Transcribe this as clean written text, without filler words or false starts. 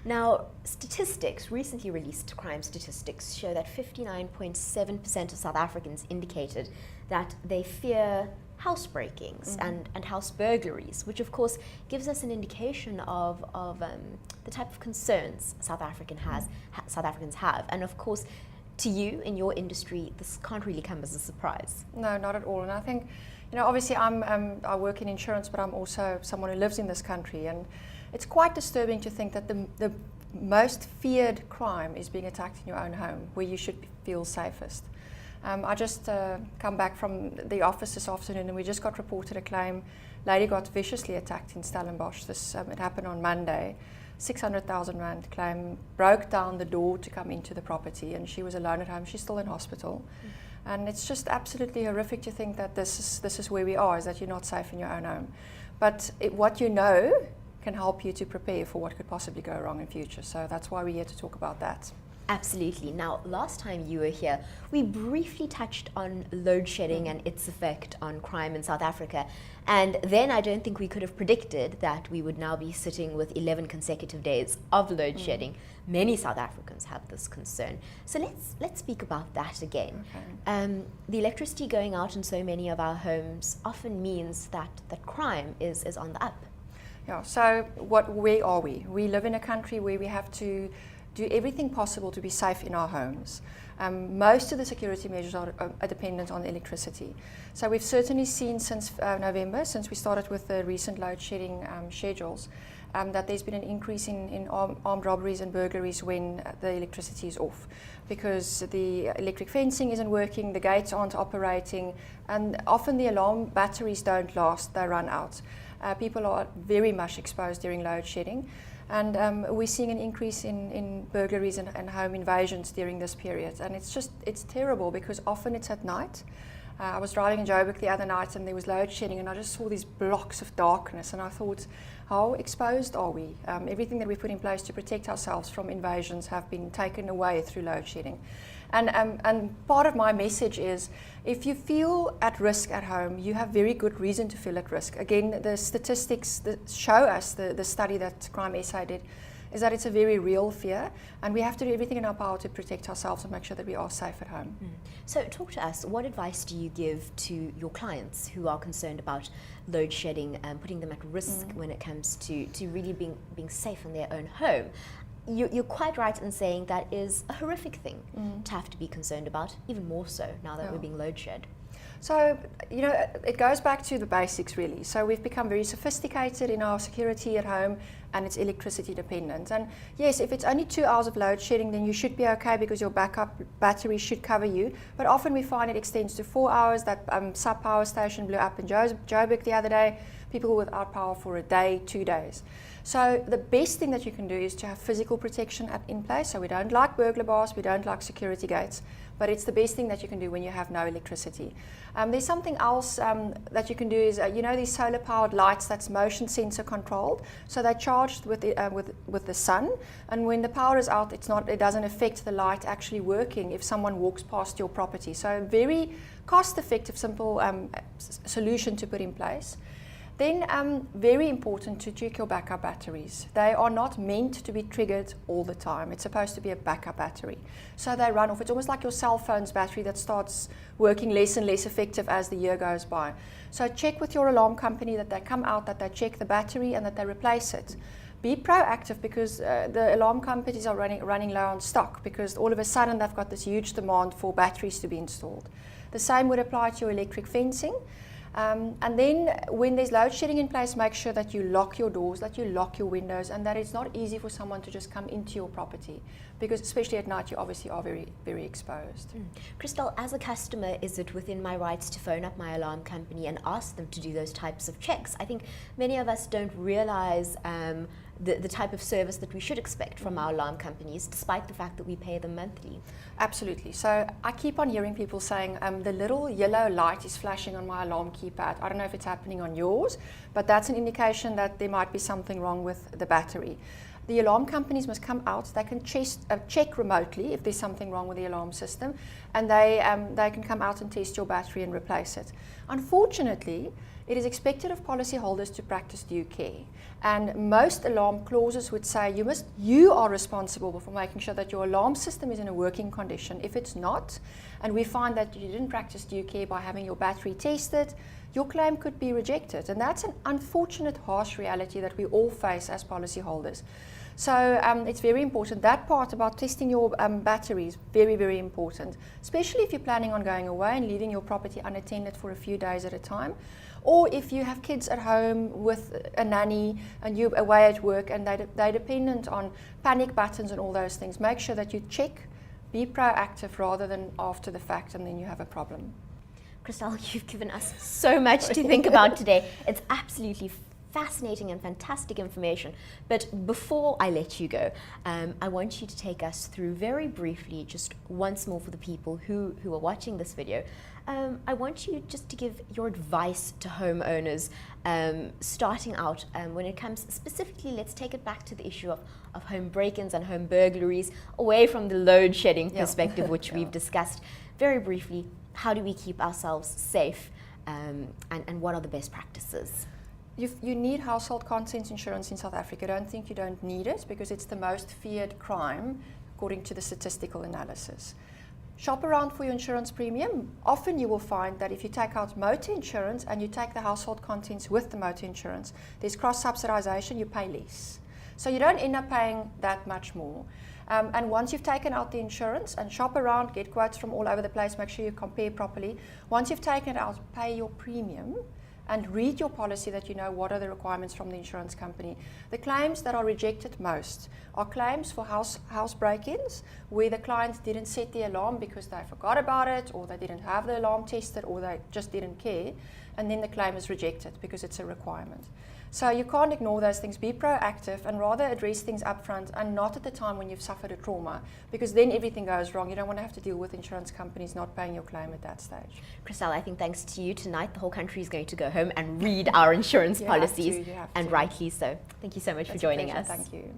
Now, statistics, recently released crime statistics, show that 59.7% of South Africans indicated that they fear house breakings and house burglaries, which of course gives us an indication of the type of concerns South Africans have. And of course, to you, in your industry, this can't really come as a surprise. No, not at all. And I think, obviously I work in insurance, but I'm also someone who lives in this country. And it's quite disturbing to think that the most feared crime is being attacked in your own home, where you should feel safest. I just come back from the office this afternoon, and we just got reported a claim. Lady got viciously attacked in Stellenbosch. It happened on Monday. 600,000 rand claim, broke down the door to come into the property, and she was alone at home. She's still in hospital. And it's just absolutely horrific to think that this is where we are, is that you're not safe in your own home. But what you know can help you to prepare for what could possibly go wrong in future. So that's why we're here to talk about that. Absolutely. Now, last time you were here, we briefly touched on load shedding and its effect on crime in South Africa. And then I don't think we could have predicted that we would now be sitting with 11 consecutive days of load shedding. Many South Africans have this concern. So let's speak about that again. Okay. The electricity going out in so many of our homes often means that crime is on the up. Yeah, so where are we? We live in a country where we have to do everything possible to be safe in our homes. Most of the security measures are dependent on electricity. So we've certainly seen since November, since we started with the recent load shedding schedules, that there's been an increase in armed robberies and burglaries when the electricity is off, because the electric fencing isn't working, the gates aren't operating, and often the alarm batteries don't last, they run out. People are very much exposed during load shedding. And we're seeing an increase in burglaries and home invasions during this period. And it's terrible, because often it's at night. I was driving in Joburg the other night, and there was load shedding, and I just saw these blocks of darkness, and I thought, how exposed are we? Everything that we put in place to protect ourselves from invasions have been taken away through load shedding. And part of my message is, if you feel at risk at home, you have very good reason to feel at risk. Again, the statistics that show us, the study that Crime SA did, is that it's a very real fear, and we have to do everything in our power to protect ourselves and make sure that we are safe at home. So talk to us, what advice do you give to your clients who are concerned about load shedding and putting them at risk when it comes to really being safe in their own home? You're quite right in saying that is a horrific thing to have to be concerned about, even more so now that we're being load shed. So, it goes back to the basics, really. So we've become very sophisticated in our security at home, and it's electricity dependent. And yes, if it's only 2 hours of load shedding, then you should be okay, because your backup battery should cover you. But often we find it extends to 4 hours. That sub power station blew up in Joburg the other day. People were without power for a day, 2 days. So the best thing that you can do is to have physical protection in place. So we don't like burglar bars, we don't like security gates, but it's the best thing that you can do when you have no electricity. There's something else that you can do is, these solar powered lights that's motion sensor controlled. So they're charged with the sun, and when the power is out, it doesn't affect the light actually working if someone walks past your property. So a very cost effective, simple solution to put in place. Then very important to check your backup batteries. They are not meant to be triggered all the time. It's supposed to be a backup battery. So they run off. It's almost like your cell phone's battery that starts working less and less effective as the year goes by. So check with your alarm company that they come out, that they check the battery, and that they replace it. Be proactive, because the alarm companies are running low on stock, because all of a sudden they've got this huge demand for batteries to be installed. The same would apply to your electric fencing. And then when there's load shedding in place, make sure that you lock your doors, that you lock your windows, and that it's not easy for someone to just come into your property, because especially at night you obviously are very, very exposed. Christelle, as a customer, is it within my rights to phone up my alarm company and ask them to do those types of checks? I think many of us don't realize the type of service that we should expect from our alarm companies, despite the fact that we pay them monthly. Absolutely. So I keep on hearing people saying, the little yellow light is flashing on my alarm keypad. I don't know if it's happening on yours, but that's an indication that there might be something wrong with the battery. The alarm companies must come out. They can check remotely if there's something wrong with the alarm system, and they can come out and test your battery and replace it. Unfortunately, it is expected of policyholders to practice due care. And most alarm clauses would say you are responsible for making sure that your alarm system is in a working condition. If it's not, and we find that you didn't practice due care by having your battery tested, your claim could be rejected. And that's an unfortunate, harsh reality that we all face as policyholders. So it's very important. That part about testing your batteries, very, very important, especially if you're planning on going away and leaving your property unattended for a few days at a time. Or if you have kids at home with a nanny and you're away at work and they're dependent on panic buttons and all those things, make sure that you check, be proactive rather than after the fact and then you have a problem. Christelle, you've given us so much to think about today. It's absolutely fascinating and fantastic information. But before I let you go, I want you to take us through very briefly, just once more for the people who are watching this video, I want you just to give your advice to homeowners starting out when it comes specifically, let's take it back to the issue of home break-ins and home burglaries, away from the load shedding perspective, which we've discussed very briefly. How do we keep ourselves safe and what are the best practices? You need household contents insurance in South Africa. Don't think you don't need it because it's the most feared crime according to the statistical analysis. Shop around for your insurance premium. Often you will find that if you take out motor insurance and you take the household contents with the motor insurance, there's cross-subsidization, you pay less. So you don't end up paying that much more. And once you've taken out the insurance and shop around, get quotes from all over the place, make sure you compare properly. Once you've taken it out, pay your premium and read your policy that you know what are the requirements from the insurance company. The claims that are rejected most are claims for house break-ins where the client didn't set the alarm because they forgot about it or they didn't have the alarm tested or they just didn't care, and then the claim is rejected because it's a requirement. So you can't ignore those things. Be proactive and rather address things up front and not at the time when you've suffered a trauma, because then everything goes wrong. You don't want to have to deal with insurance companies not paying your claim at that stage. Christelle, I think thanks to you tonight, the whole country is going to go home and read our insurance policies, and rightly so. Thank you so much for joining us. Thank you.